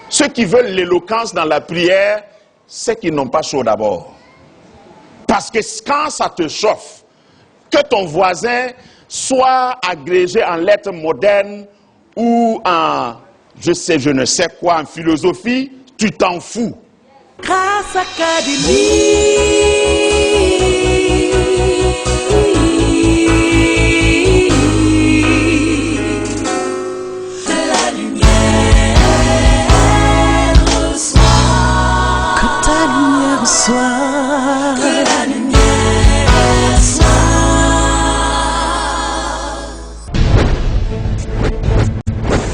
Ceux qui veulent l'éloquence dans la prière, c'est qu'ils n'ont pas chaud d'abord. Parce que quand ça te chauffe, que ton voisin soit agrégé en lettres modernes ou en, je ne sais quoi, en philosophie, tu t'en fous. Grâce Académie.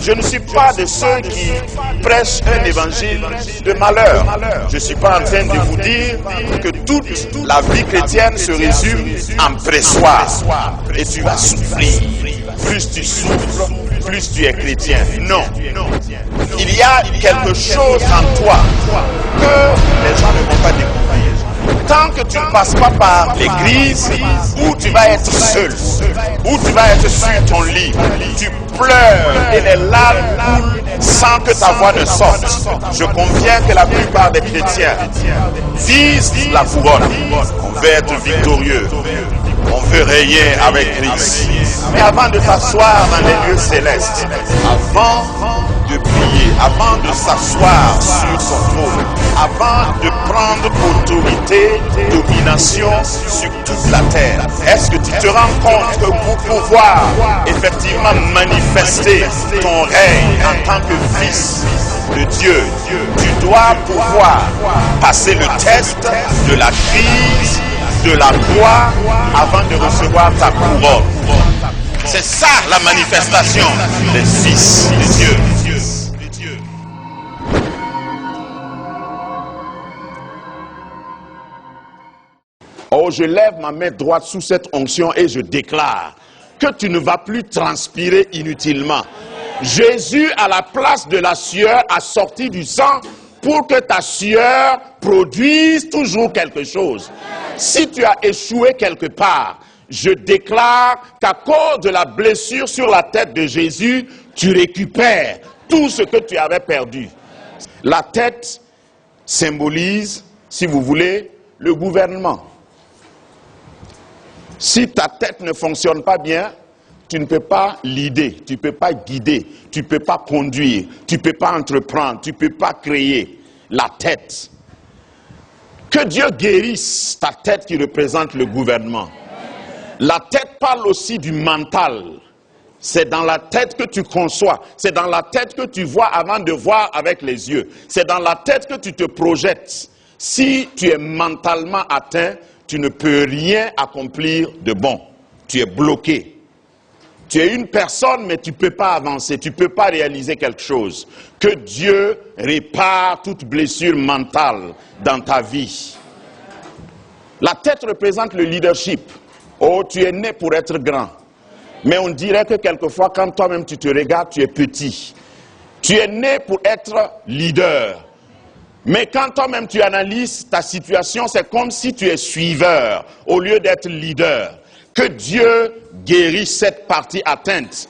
Je ne suis pas de ceux qui prêchent un évangile de malheur. Je ne suis pas en train de vous dire que toute la vie chrétienne se résume en pressoir. Et tu vas souffrir. Plus tu souffres, plus tu es chrétien. Non. Il y a quelque chose en toi que les gens ne vont pas découvrir. Tant que tu ne passes pas par l'église, où tu vas être seul, où tu vas être sur ton lit, tu pleures et les larmes coulent sans que ta voix ne sorte. Je conviens que la plupart des chrétiens visent la couronne. On veut être victorieux. On veut régner avec Christ. Mais avant de t'asseoir dans les lieux célestes, avant de prier, avant de s'asseoir sur son trône, avant de prendre autorité, domination sur toute la terre, est-ce que tu te rends compte que pour pouvoir effectivement manifester ton règne en tant que fils de Dieu, tu dois pouvoir passer le test de la crise, de la croix, avant de recevoir ta couronne. C'est ça la manifestation des fils de Dieu. Oh, je lève ma main droite sous cette onction et je déclare que tu ne vas plus transpirer inutilement. Jésus, à la place de la sueur, a sorti du sang pour que ta sueur produise toujours quelque chose. Si tu as échoué quelque part, je déclare qu'à cause de la blessure sur la tête de Jésus, tu récupères tout ce que tu avais perdu. La tête symbolise, si vous voulez, le gouvernement. Si ta tête ne fonctionne pas bien, tu ne peux pas leader, tu ne peux pas guider, tu ne peux pas conduire, tu ne peux pas entreprendre, tu ne peux pas créer. La tête. Que Dieu guérisse ta tête qui représente le gouvernement. La tête parle aussi du mental. C'est dans la tête que tu conçois. C'est dans la tête que tu vois avant de voir avec les yeux. C'est dans la tête que tu te projettes. Si tu es mentalement atteint, tu ne peux rien accomplir de bon. Tu es bloqué. Tu es une personne, mais tu ne peux pas avancer. Tu ne peux pas réaliser quelque chose. Que Dieu répare toute blessure mentale dans ta vie. La tête représente le leadership. Oh, tu es né pour être grand. Mais on dirait que quelquefois, quand toi-même tu te regardes, tu es petit. Tu es né pour être leader. Mais quand toi-même tu analyses ta situation, c'est comme si tu es suiveur au lieu d'être leader. Que Dieu guérisse cette partie atteinte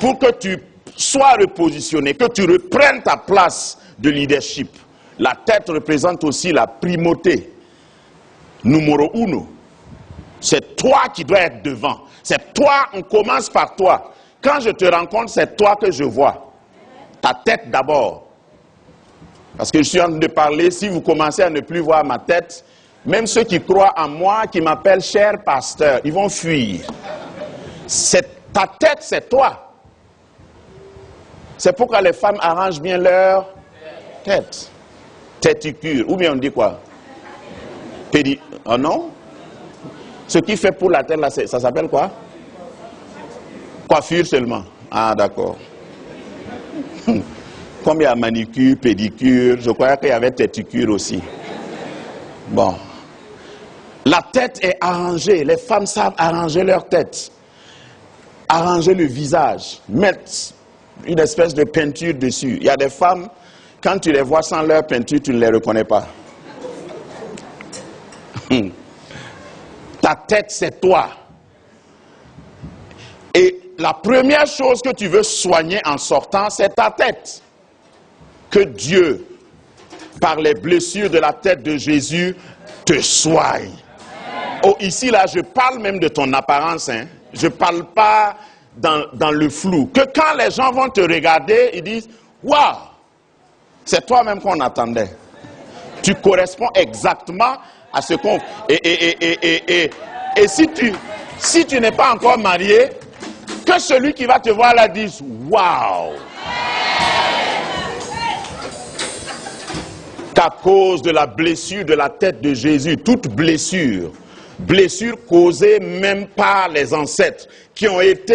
pour que tu sois repositionné, que tu reprennes ta place de leadership. La tête représente aussi la primauté. Numéro uno. C'est toi qui dois être devant. C'est toi, on commence par toi. Quand je te rencontre, c'est toi que je vois. Ta tête d'abord. Parce que je suis en train de parler, si vous commencez à ne plus voir ma tête, même ceux qui croient en moi, qui m'appellent cher pasteur, ils vont fuir. Ta tête, c'est toi. C'est pourquoi les femmes arrangent bien leur tête. Téticure, ou bien on dit quoi? Oh non? Ce qui fait pour la tête, là, ça s'appelle quoi? Coiffure seulement. Ah, d'accord. Comme il y a manicure, pédicure, je croyais qu'il y avait téticure aussi. Bon. La tête est arrangée. Les femmes savent arranger leur tête. Arranger le visage. Mettre une espèce de peinture dessus. Il y a des femmes, quand tu les vois sans leur peinture, tu ne les reconnais pas. Ta tête, c'est toi. Et la première chose que tu veux soigner en sortant, c'est ta tête. Que Dieu, par les blessures de la tête de Jésus, te soigne. Oh, ici, là, je parle même de ton apparence. Hein. Je ne parle pas dans le flou. Que quand les gens vont te regarder, ils disent, waouh, c'est toi-même qu'on attendait. Tu corresponds exactement à ce qu'on... Et si tu n'es pas encore marié, que celui qui va te voir là dise, waouh. Qu'à cause de la blessure de la tête de Jésus, toute blessure causée même par les ancêtres, qui ont été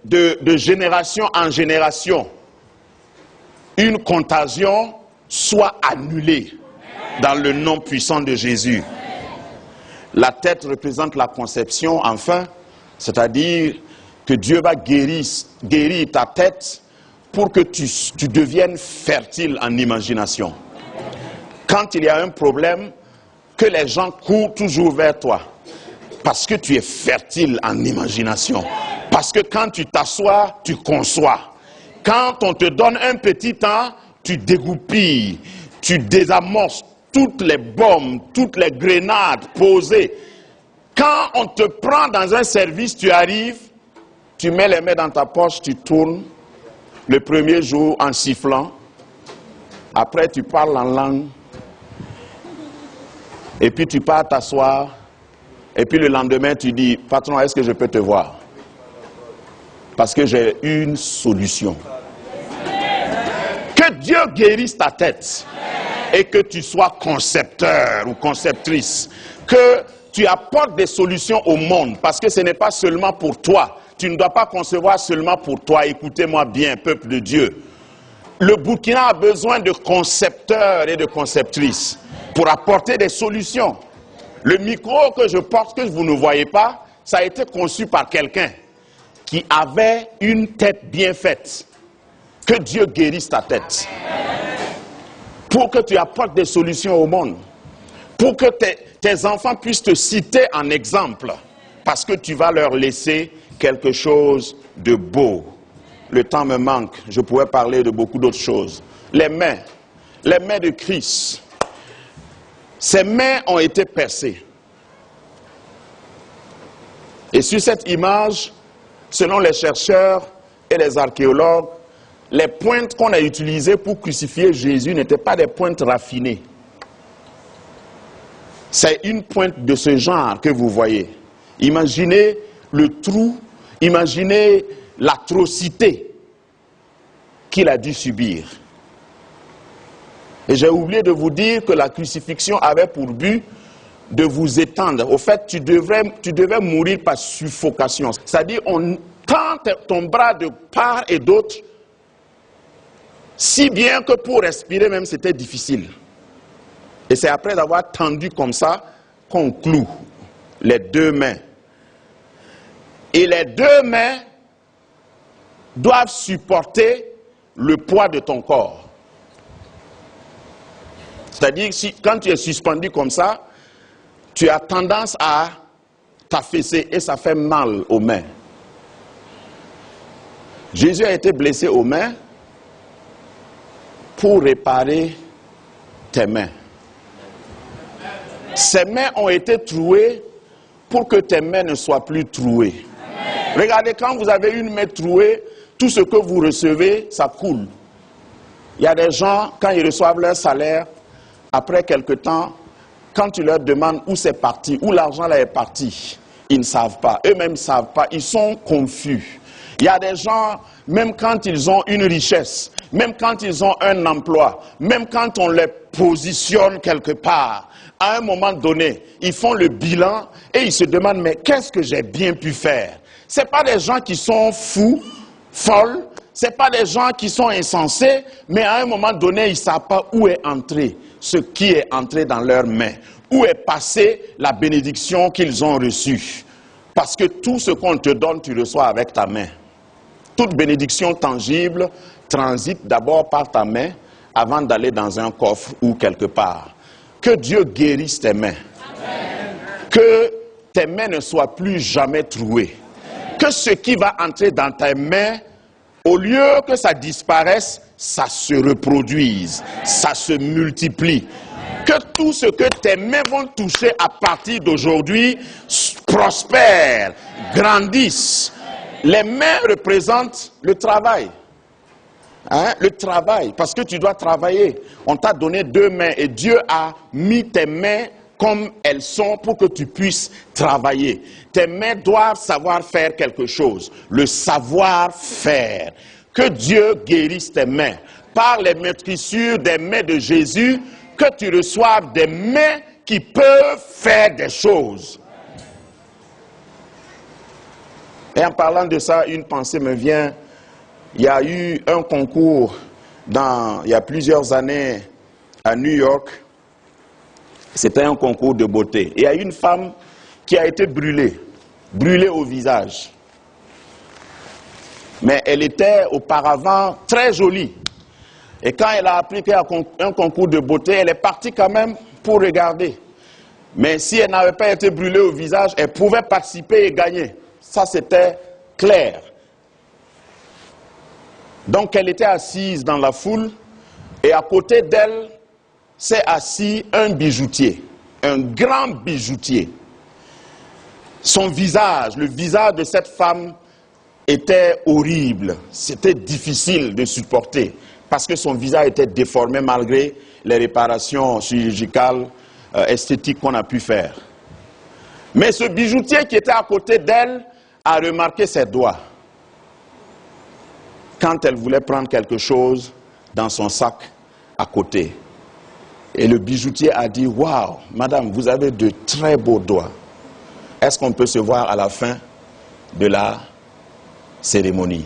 de génération en génération, une contagion soit annulée dans le nom puissant de Jésus. La tête représente la conception, enfin, c'est-à-dire que Dieu va guérir ta tête pour que tu deviennes fertile en imagination. Quand il y a un problème, que les gens courent toujours vers toi. Parce que tu es fertile en imagination. Parce que quand tu t'assois, tu conçois. Quand on te donne un petit temps, tu dégoupilles, tu désamorces toutes les bombes, toutes les grenades posées. Quand on te prend dans un service, tu arrives, tu mets les mains dans ta poche, tu tournes. Le premier jour en sifflant. Après, tu parles en langue. Et puis tu pars t'asseoir. Et puis le lendemain, tu dis, patron, est-ce que je peux te voir? Parce que j'ai une solution. Que Dieu guérisse ta tête. Et que tu sois concepteur ou conceptrice. Que tu apportes des solutions au monde. Parce que ce n'est pas seulement pour toi. Tu ne dois pas concevoir seulement pour toi. Écoutez-moi bien, peuple de Dieu. Le Burkina a besoin de concepteurs et de conceptrices pour apporter des solutions. Le micro que je porte, que vous ne voyez pas, ça a été conçu par quelqu'un qui avait une tête bien faite. Que Dieu guérisse ta tête. Pour que tu apportes des solutions au monde. Pour que tes enfants puissent te citer en exemple. Parce que tu vas leur laisser quelque chose de beau. Le temps me manque, je pourrais parler de beaucoup d'autres choses. Les mains de Christ. Ses mains ont été percées. Et sur cette image, selon les chercheurs et les archéologues, les pointes qu'on a utilisées pour crucifier Jésus n'étaient pas des pointes raffinées. C'est une pointe de ce genre que vous voyez. Imaginez le trou, imaginez l'atrocité qu'il a dû subir. Et j'ai oublié de vous dire que la crucifixion avait pour but de vous étendre. Au fait, tu devais mourir par suffocation. C'est-à-dire, on tend ton bras de part et d'autre, si bien que pour respirer même, c'était difficile. Et c'est après avoir tendu comme ça qu'on cloue les deux mains. Et les deux mains doivent supporter le poids de ton corps. C'est-à-dire, quand tu es suspendu comme ça, tu as tendance à t'affaisser et ça fait mal aux mains. Jésus a été blessé aux mains pour réparer tes mains. Ses mains ont été trouées pour que tes mains ne soient plus trouées. Regardez, quand vous avez une main trouée, tout ce que vous recevez, ça coule. Il y a des gens, quand ils reçoivent leur salaire, après quelque temps, quand tu leur demandes où c'est parti, où l'argent là est parti, ils ne savent pas. Eux-mêmes ne savent pas. Ils sont confus. Il y a des gens, même quand ils ont une richesse, même quand ils ont un emploi, même quand on les positionne quelque part, à un moment donné, ils font le bilan et ils se demandent, mais qu'est-ce que j'ai bien pu faire? Ce n'est pas des gens qui sont fous, folles, ce n'est pas des gens qui sont insensés, mais à un moment donné, ils ne savent pas où est entré ce qui est entré dans leurs mains, où est passée la bénédiction qu'ils ont reçue. Parce que tout ce qu'on te donne, tu reçois avec ta main. Toute bénédiction tangible transite d'abord par ta main avant d'aller dans un coffre ou quelque part. Que Dieu guérisse tes mains. Amen. Que tes mains ne soient plus jamais trouées. Amen. Que ce qui va entrer dans tes mains Au lieu que ça disparaisse, ça se reproduise, ça se multiplie. Que tout ce que tes mains vont toucher à partir d'aujourd'hui prospère, grandisse. Les mains représentent le travail. Le travail, parce que tu dois travailler. On t'a donné 2 mains et Dieu a mis tes mains comme elles sont pour que tu puisses travailler. Tes mains doivent savoir faire quelque chose. Le savoir-faire. Que Dieu guérisse tes mains. Par les maîtrissures des mains de Jésus, que tu reçoives des mains qui peuvent faire des choses. Et en parlant de ça, une pensée me vient. Il y a eu un concours il y a plusieurs années à New York. C'était un concours de beauté. Et il y a une femme qui a été brûlée au visage. Mais elle était auparavant très jolie. Et quand elle a appris qu'il y a un concours de beauté, elle est partie quand même pour regarder. Mais si elle n'avait pas été brûlée au visage, elle pouvait participer et gagner. Ça, c'était clair. Donc, elle était assise dans la foule et à côté d'elle s'est assis un bijoutier, un grand bijoutier. Son visage, le visage de cette femme était horrible. C'était difficile de supporter parce que son visage était déformé malgré les réparations chirurgicales, esthétiques qu'on a pu faire. Mais ce bijoutier qui était à côté d'elle a remarqué ses doigts. Quand elle voulait prendre quelque chose dans son sac à côté. Et le bijoutier a dit, « Waouh, madame, vous avez de très beaux doigts. Est-ce qu'on peut se voir à la fin de la cérémonie ?»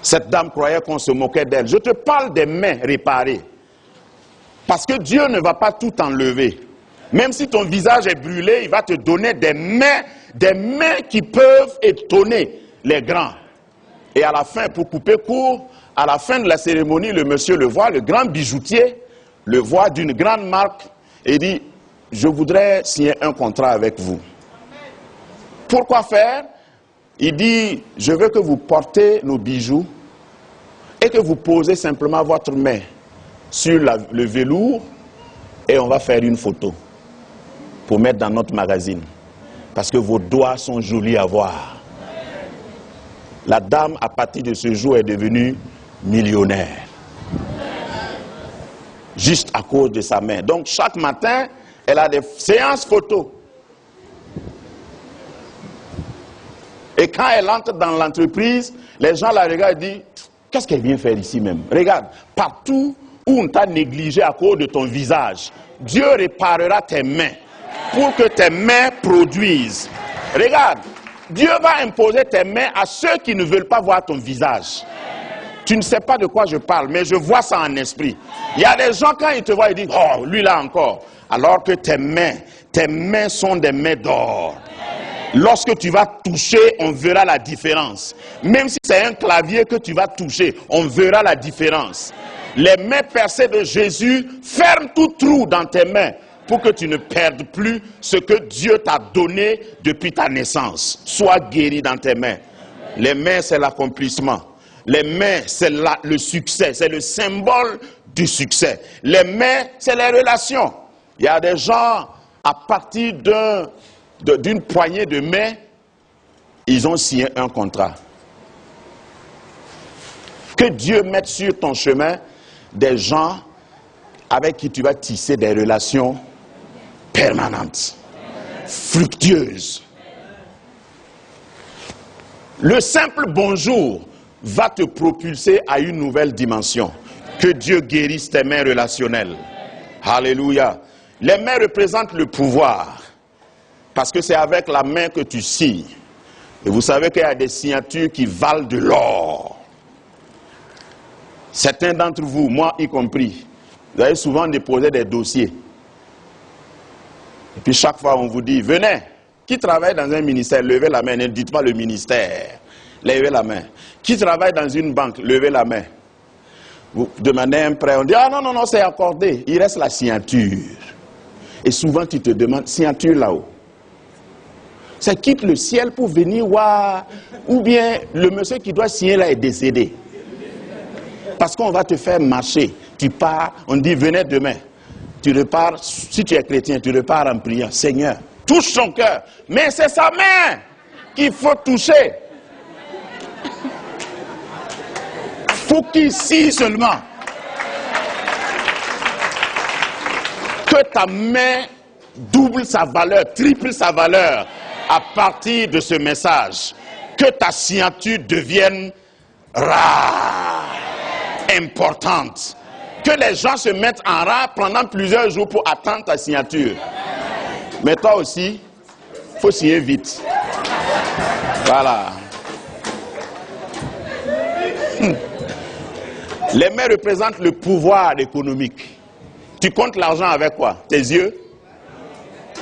Cette dame croyait qu'on se moquait d'elle. Je te parle des mains réparées. Parce que Dieu ne va pas tout enlever. Même si ton visage est brûlé, il va te donner des mains qui peuvent étonner les grands. Et à la fin, pour couper court, à la fin de la cérémonie, le monsieur le voit, le grand bijoutier, le voit d'une grande marque et dit, « Je voudrais signer un contrat avec vous. » Pourquoi faire? Il dit, « Je veux que vous portez nos bijoux et que vous posez simplement votre main sur le velours et on va faire une photo pour mettre dans notre magazine. Parce que vos doigts sont jolis à voir. » La dame, à partir de ce jour, est devenue millionnaire. Juste à cause de sa main. Donc, chaque matin, elle a des séances photos. Et quand elle entre dans l'entreprise, les gens la regardent et disent, qu'est-ce qu'elle vient faire ici même? Regarde, partout où on t'a négligé à cause de ton visage, Dieu réparera tes mains pour que tes mains produisent. Regarde. Dieu va imposer tes mains à ceux qui ne veulent pas voir ton visage. Tu ne sais pas de quoi je parle, mais je vois ça en esprit. Il y a des gens, quand ils te voient, ils disent, oh, lui là encore. Alors que tes mains sont des mains d'or. Lorsque tu vas toucher, on verra la différence. Même si c'est un clavier que tu vas toucher, on verra la différence. Les mains percées de Jésus ferment tout trou dans tes mains, pour que tu ne perdes plus ce que Dieu t'a donné depuis ta naissance. Sois guéri dans tes mains. Les mains, c'est l'accomplissement. Les mains, c'est le succès. C'est le symbole du succès. Les mains, c'est les relations. Il y a des gens, à partir d'une poignée de mains, ils ont signé un contrat. Que Dieu mette sur ton chemin des gens avec qui tu vas tisser des relations permanente, fructueuse. Le simple bonjour va te propulser à une nouvelle dimension. Que Dieu guérisse tes mains relationnelles. Alléluia. Les mains représentent le pouvoir. Parce que c'est avec la main que tu signes. Et vous savez qu'il y a des signatures qui valent de l'or. Certains d'entre vous, moi y compris, vous avez souvent déposé des dossiers. Et puis chaque fois on vous dit, venez, qui travaille dans un ministère, levez la main, ne dites pas le ministère, levez la main. Qui travaille dans une banque, levez la main. Vous demandez un prêt, on dit, ah non, c'est accordé, il reste la signature. Et souvent tu te demandes, signature là-haut. Ça quitte le ciel pour venir voir, ou bien le monsieur qui doit signer là est décédé. Parce qu'on va te faire marcher. Tu pars, on dit venez demain. Tu repars, si tu es chrétien, tu repars en priant. Seigneur, touche son cœur. Mais c'est sa main qu'il faut toucher. Faut qu'il scie seulement. Que ta main double sa valeur, triple sa valeur à partir de ce message. Que ta signature devienne rare, importante. Que les gens se mettent en rang pendant plusieurs jours pour attendre ta signature. Mais toi aussi, il faut signer vite. Voilà. Les mains représentent le pouvoir économique. Tu comptes l'argent avec quoi? Tes yeux?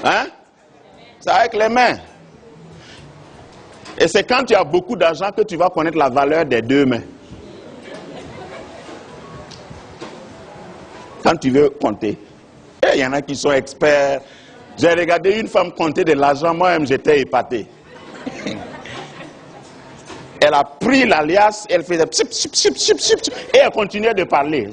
Hein? C'est avec les mains. Et c'est quand tu as beaucoup d'argent que tu vas connaître la valeur des deux mains. Quand tu veux compter. Et il y en a qui sont experts. J'ai regardé une femme compter de l'argent, moi-même j'étais épaté. Elle a pris l'alias, elle faisait psip, psip, psip, psip, psip, et elle continuait de parler.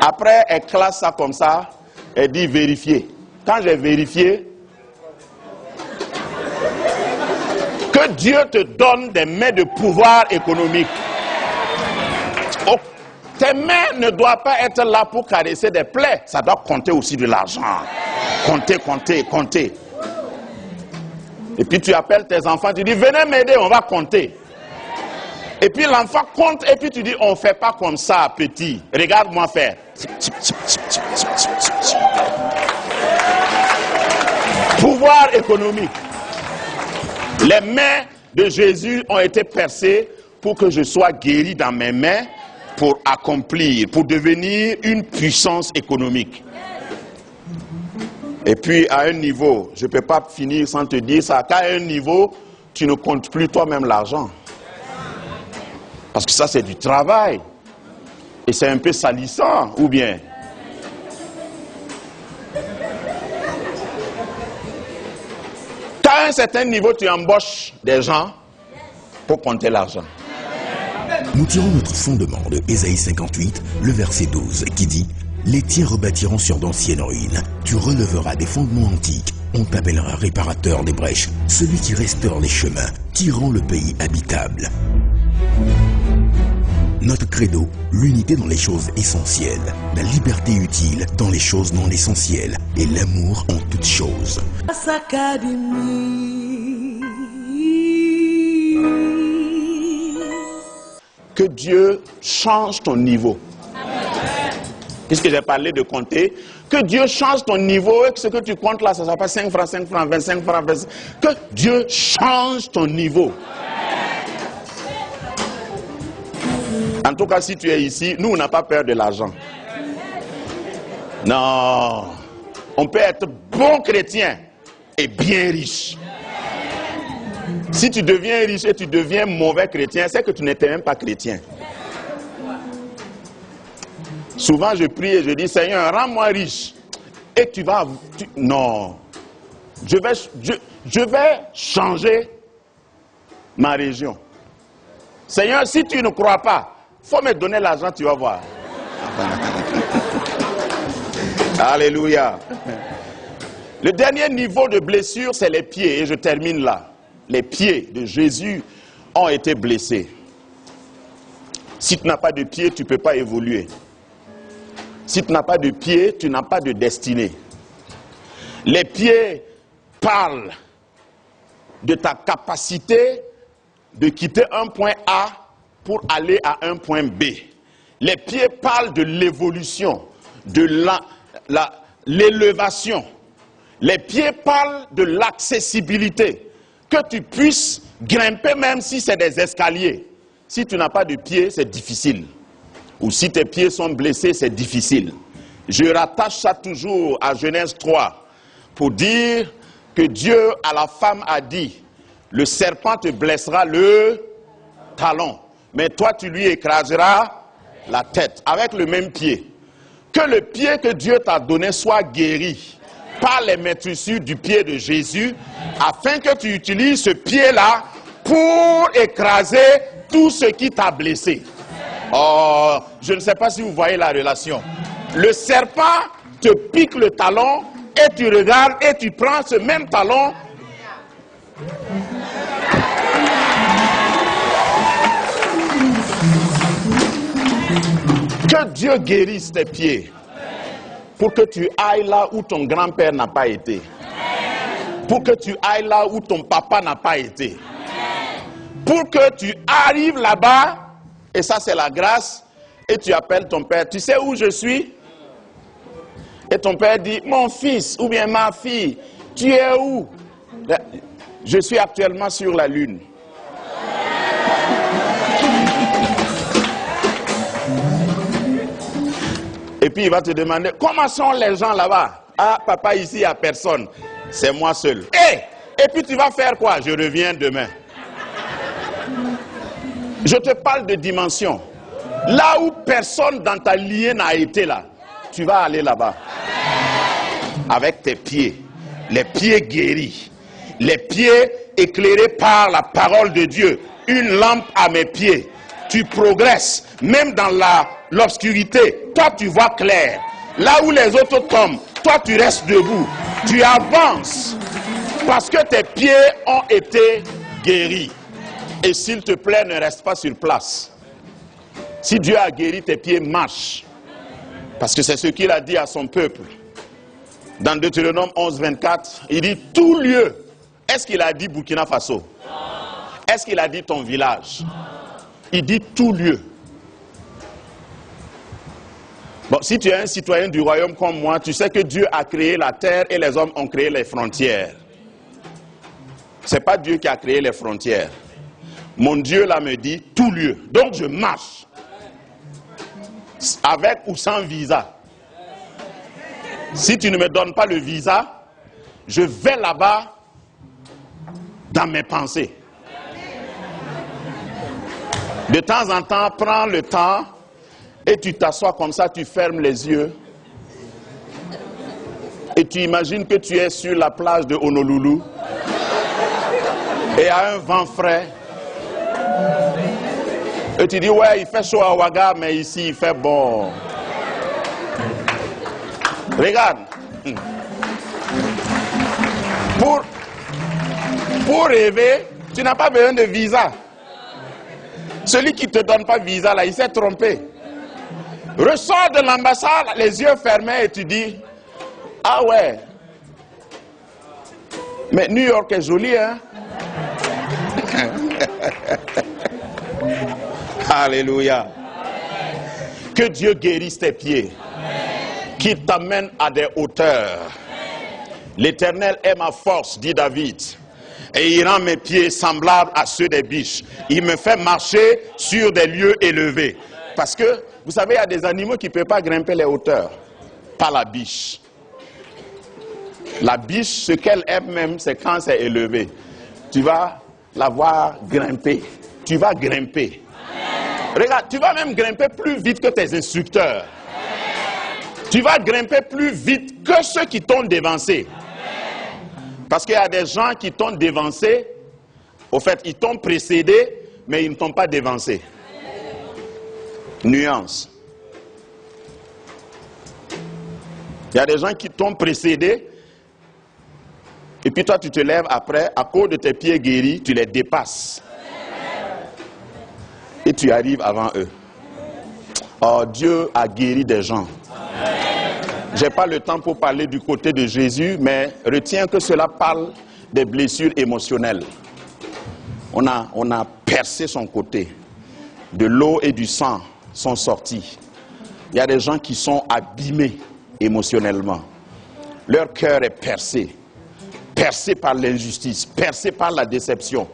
Après, elle classe ça comme ça, elle dit vérifier. Quand j'ai vérifié, que Dieu te donne des mains de pouvoir économique. Oh, tes mains ne doivent pas être là pour caresser des plaies, ça doit compter aussi de l'argent. Compter, compter, compter. Et puis tu appelles tes enfants, tu dis venez m'aider, on va compter. Et puis l'enfant compte et puis tu dis on ne fait pas comme ça petit, regarde-moi faire. Pouvoir économique. Les mains de Jésus ont été percées pour que je sois guéri dans mes mains, pour accomplir, pour devenir une puissance économique. Et puis à un niveau, je ne peux pas finir sans te dire ça, qu'à un niveau, tu ne comptes plus toi-même l'argent. Parce que ça c'est du travail. Et c'est un peu salissant, ou bien. Qu'à un certain niveau, tu embauches des gens pour compter l'argent. Nous tirons notre fondement de Ésaïe 58, le verset 12, qui dit « Les tiens rebâtiront sur d'anciennes ruines, tu releveras des fondements antiques, on t'appellera réparateur des brèches, celui qui restaure les chemins, qui rend le pays habitable. » Notre credo, l'unité dans les choses essentielles, la liberté utile dans les choses non essentielles et l'amour en toutes choses. Que Dieu change ton niveau. Puisque j'ai parlé de compter, que Dieu change ton niveau et que ce que tu comptes là, ça ne sera pas 5 francs, 5 francs, 25 francs, 25. Que Dieu change ton niveau. En tout cas, si tu es ici, nous, on n'a pas peur de l'argent. Non. On peut être bon chrétien et bien riche. Si tu deviens riche et tu deviens mauvais chrétien, c'est que tu n'étais même pas chrétien. Souvent, je prie et je dis, Seigneur, rends-moi riche. Et tu vas... non. Je vais changer ma région. Seigneur, si tu ne crois pas, il faut me donner l'argent, tu vas voir. Alléluia. Le dernier niveau de blessure, c'est les pieds. Et je termine là. Les pieds de Jésus ont été blessés. Si tu n'as pas de pieds, tu ne peux pas évoluer. Si tu n'as pas de pieds, tu n'as pas de destinée. Les pieds parlent de ta capacité de quitter un point A pour aller à un point B. Les pieds parlent de l'évolution, de l'élévation. Les pieds parlent de l'accessibilité. Que tu puisses grimper même si c'est des escaliers. Si tu n'as pas de pieds, c'est difficile. Ou si tes pieds sont blessés, c'est difficile. Je rattache ça toujours à Genèse 3 pour dire que Dieu à la femme a dit, le serpent te blessera le talon, mais toi tu lui écraseras la tête avec le même pied. Que le pied que Dieu t'a donné soit guéri par les maîtrissures du pied de Jésus, afin que tu utilises ce pied-là pour écraser tout ce qui t'a blessé. Oh, je ne sais pas si vous voyez la relation. Le serpent te pique le talon et tu regardes et tu prends ce même talon. Que Dieu guérisse tes pieds pour que tu ailles là où ton grand-père n'a pas été. Pour que tu ailles là où ton papa n'a pas été. Pour que tu arrives là-bas, et ça c'est la grâce, et tu appelles ton père. Tu sais où je suis? Et ton père dit, mon fils ou bien ma fille, tu es où? Je suis actuellement sur la lune. Et puis il va te demander, comment sont les gens là-bas? Ah, papa, ici il n'y a personne. C'est moi seul. Et puis tu vas faire quoi? Je reviens demain. Je te parle de dimension. Là où personne dans ta lignée n'a été là, tu vas aller là-bas. Avec tes pieds. Les pieds guéris. Les pieds éclairés par la parole de Dieu. Une lampe à mes pieds. Tu progresses. Même dans l'obscurité, toi tu vois clair. Là où les autres tombent, toi tu restes debout. Tu avances. Parce que tes pieds ont été guéris. Et s'il te plaît, ne reste pas sur place. Si Dieu a guéri tes pieds, marche. Parce que c'est ce qu'il a dit à son peuple. Dans Deutéronome 11, 24, il dit tout lieu. Est-ce qu'il a dit Burkina Faso? Est-ce qu'il a dit ton village? Il dit tout lieu. Bon, si tu es un citoyen du royaume comme moi, tu sais que Dieu a créé la terre et les hommes ont créé les frontières. Ce n'est pas Dieu qui a créé les frontières. Mon Dieu là me dit tout lieu. Donc je marche. Avec ou sans visa. Si tu ne me donnes pas le visa, je vais là-bas dans mes pensées. De temps en temps, prends le temps et tu t'assois comme ça, tu fermes les yeux. Et tu imagines que tu es sur la plage de Honolulu. Et à un vent frais. Et tu dis, ouais, il fait chaud à Ouaga, mais ici, il fait bon. Regarde. Pour rêver, tu n'as pas besoin de visa. Celui qui ne te donne pas visa, là, il s'est trompé. Ressors de l'ambassade, les yeux fermés, et tu dis, ah ouais. Mais New York est joli, hein? Alléluia. Que Dieu guérisse tes pieds. Qu'il t'amène à des hauteurs. L'Éternel est ma force, dit David. Et il rend mes pieds semblables à ceux des biches. Il me fait marcher sur des lieux élevés. Parce que, vous savez, il y a des animaux qui ne peuvent pas grimper les hauteurs. Pas la biche. La biche, ce qu'elle aime même, c'est quand c'est élevé. Tu vas la voir grimper. Tu vas grimper. Regarde, tu vas même grimper plus vite que tes instructeurs. Tu vas grimper plus vite que ceux qui t'ont dévancé. Parce qu'il y a des gens qui t'ont dévancé. Au fait, ils t'ont précédé, mais ils ne t'ont pas dévancé. Nuance. Il y a des gens qui t'ont précédé. Et puis toi, tu te lèves après, à cause de tes pieds guéris, tu les dépasses. Et tu arrives avant eux. Oh, Dieu a guéri des gens. Je n'ai pas le temps pour parler du côté de Jésus, mais retiens que cela parle des blessures émotionnelles. On a percé son côté. De l'eau et du sang sont sortis. Il y a des gens qui sont abîmés émotionnellement. Leur cœur est percé. Percé par l'injustice, percé par la déception.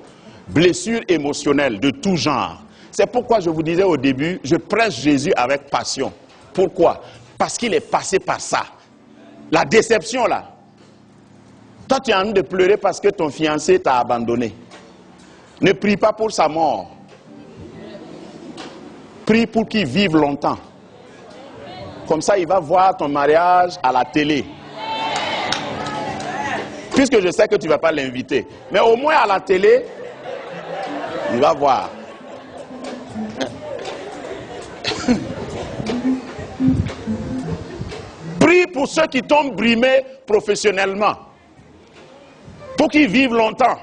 Blessures émotionnelles de tout genre. C'est pourquoi je vous disais au début, je prêche Jésus avec passion. Pourquoi? Parce qu'il est passé par ça. La déception là. Toi tu es en train de pleurer parce que ton fiancé t'a abandonné. Ne prie pas pour sa mort. Prie pour qu'il vive longtemps. Comme ça il va voir ton mariage à la télé. Puisque je sais que tu ne vas pas l'inviter. Mais au moins à la télé, il va voir. Prie pour ceux qui t'ont brimé professionnellement. Pour qu'ils vivent longtemps.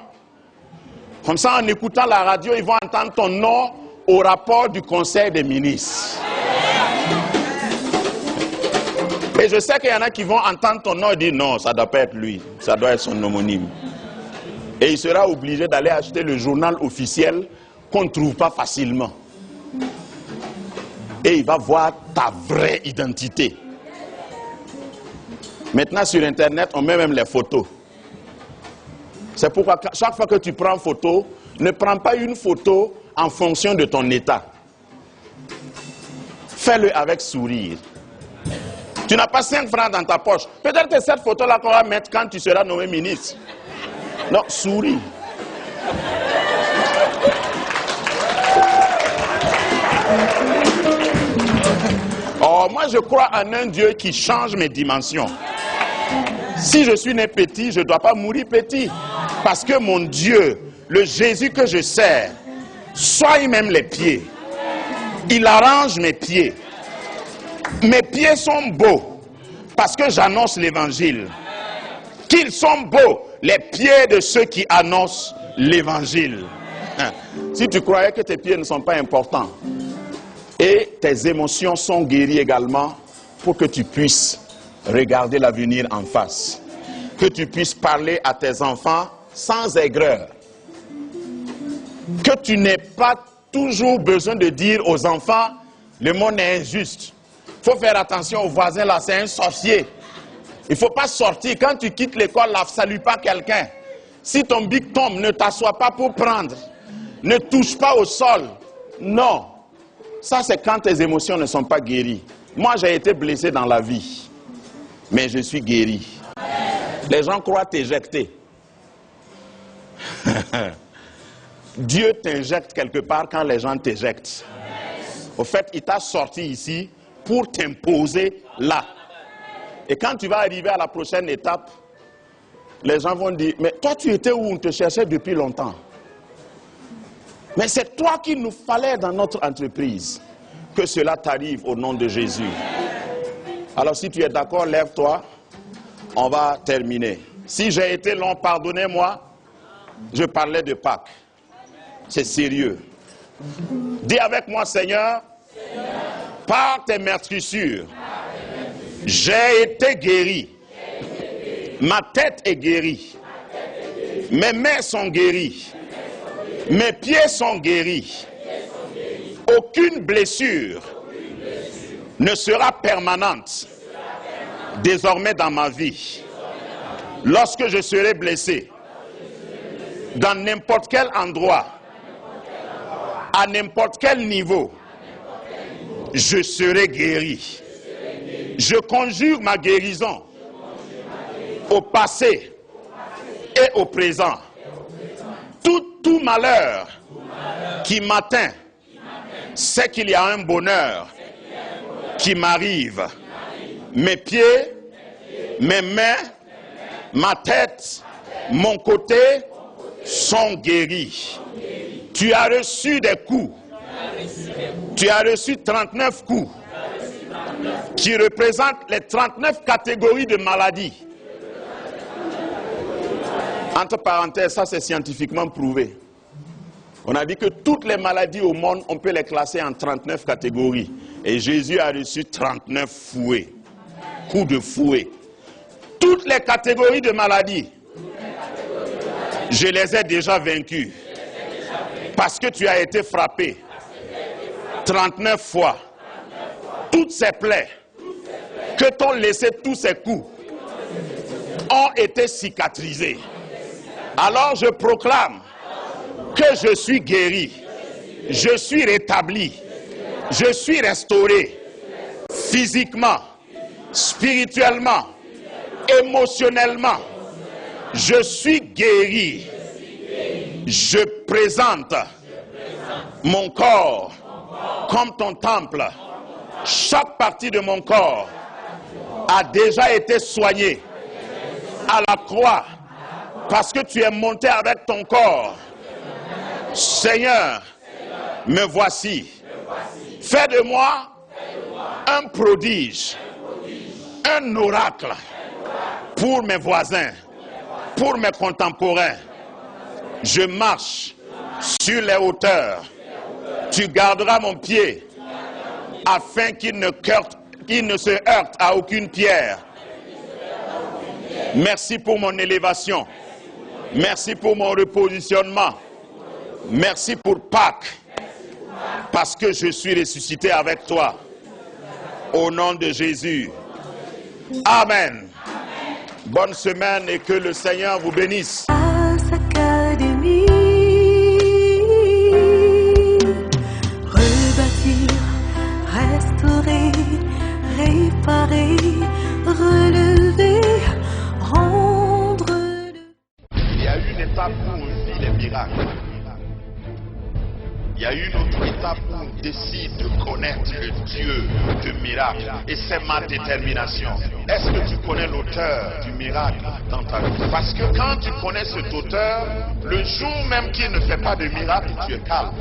Comme ça, en écoutant la radio, ils vont entendre ton nom au rapport du Conseil des ministres. Et je sais qu'il y en a qui vont entendre ton nom et dire non, ça ne doit pas être lui, ça doit être son homonyme. Et il sera obligé d'aller acheter le journal officiel qu'on ne trouve pas facilement. Et il va voir ta vraie identité. Maintenant sur Internet, on met même les photos. C'est pourquoi chaque fois que tu prends photo, ne prends pas une photo en fonction de ton état. Fais-le avec sourire. Tu n'as pas 5 francs dans ta poche. Peut-être que cette photo-là qu'on va mettre quand tu seras nommé ministre. Non, souris. Oh, moi je crois en un Dieu qui change mes dimensions. Si je suis né petit, je ne dois pas mourir petit. Parce que mon Dieu, le Jésus que je sers, soigne même les pieds. Il arrange mes pieds. Mes pieds sont beaux parce que j'annonce l'évangile. Qu'ils sont beaux, les pieds de ceux qui annoncent l'évangile. Si tu croyais que tes pieds ne sont pas importants et tes émotions sont guéries également pour que tu puisses regarder l'avenir en face. Que tu puisses parler à tes enfants sans aigreur. Que tu n'aies pas toujours besoin de dire aux enfants, le monde est injuste. Il faut faire attention au voisin là, c'est un sorcier. Il ne faut pas sortir. Quand tu quittes l'école là, salue pas quelqu'un. Si ton bic tombe, ne t'assois pas pour prendre. Ne touche pas au sol. Non. Ça c'est quand tes émotions ne sont pas guéries. Moi j'ai été blessé dans la vie. Mais je suis guéri. Les gens croient t'éjecter. Dieu t'injecte quelque part quand les gens t'éjectent. Au fait, il t'a sorti ici pour t'imposer là. Et quand tu vas arriver à la prochaine étape, les gens vont dire, mais toi tu étais où? On te cherchait depuis longtemps. Mais c'est toi qu'il nous fallait dans notre entreprise. Que cela t'arrive au nom de Jésus. Alors si tu es d'accord, lève-toi. On va terminer. Si j'ai été long, pardonnez-moi. Je parlais de Pâques. C'est sérieux. Dis avec moi, Seigneur, par tes meurtrissures, j'ai été guéri. Ma tête est guérie. Mes mains sont guéries. Mes pieds sont guéris. Aucune blessure ne sera permanente désormais dans ma vie. Lorsque je serai blessé, dans n'importe quel endroit, à n'importe quel niveau, je serai guéri. Je conjure ma guérison au passé et au présent. Tout malheur qui m'atteint, c'est qu'il y a un bonheur qui m'arrive. Mes pieds, mes mains, ma tête, mon côté sont guéris. Tu as reçu des coups. Tu as reçu 39 coups qui représentent les 39 catégories de maladies. Entre parenthèses, ça c'est scientifiquement prouvé. On a dit que toutes les maladies au monde, on peut les classer en 39 catégories. Et Jésus a reçu 39 fouets, coups de fouet. Toutes les catégories de maladies, je les ai déjà vaincus. Parce que tu as été frappé 39 fois. Toutes ces plaies que t'ont laissé tous ces coups ont été cicatrisées. Alors je proclame que je suis guéri, je suis rétabli, je suis restauré physiquement, spirituellement, émotionnellement. Je suis guéri. Je présente mon corps comme ton temple. Chaque partie de mon corps a déjà été soignée à la croix Parce que tu es monté avec ton corps. Seigneur, me voici. Fais de moi un prodige, un oracle pour mes voisins, pour mes contemporains. Je marche sur les hauteurs. Tu garderas mon pied afin qu'il ne se heurte à aucune pierre. Merci pour mon élévation. Merci pour mon repositionnement. Merci pour Pâques. Parce que je suis ressuscité avec toi. Au nom de Jésus. Amen. Bonne semaine et que le Seigneur vous bénisse. Académie, rebâtir, restaurer, réparer, relever, rendre. Il y a une étape où on vit les miracles. Il y a une autre étape où on décide de connaître le Dieu de miracle. Et c'est ma détermination. Est-ce que tu connais l'auteur du miracle dans ta vie? Parce que quand tu connais cet auteur, le jour même qu'il ne fait pas de miracle, tu es calme.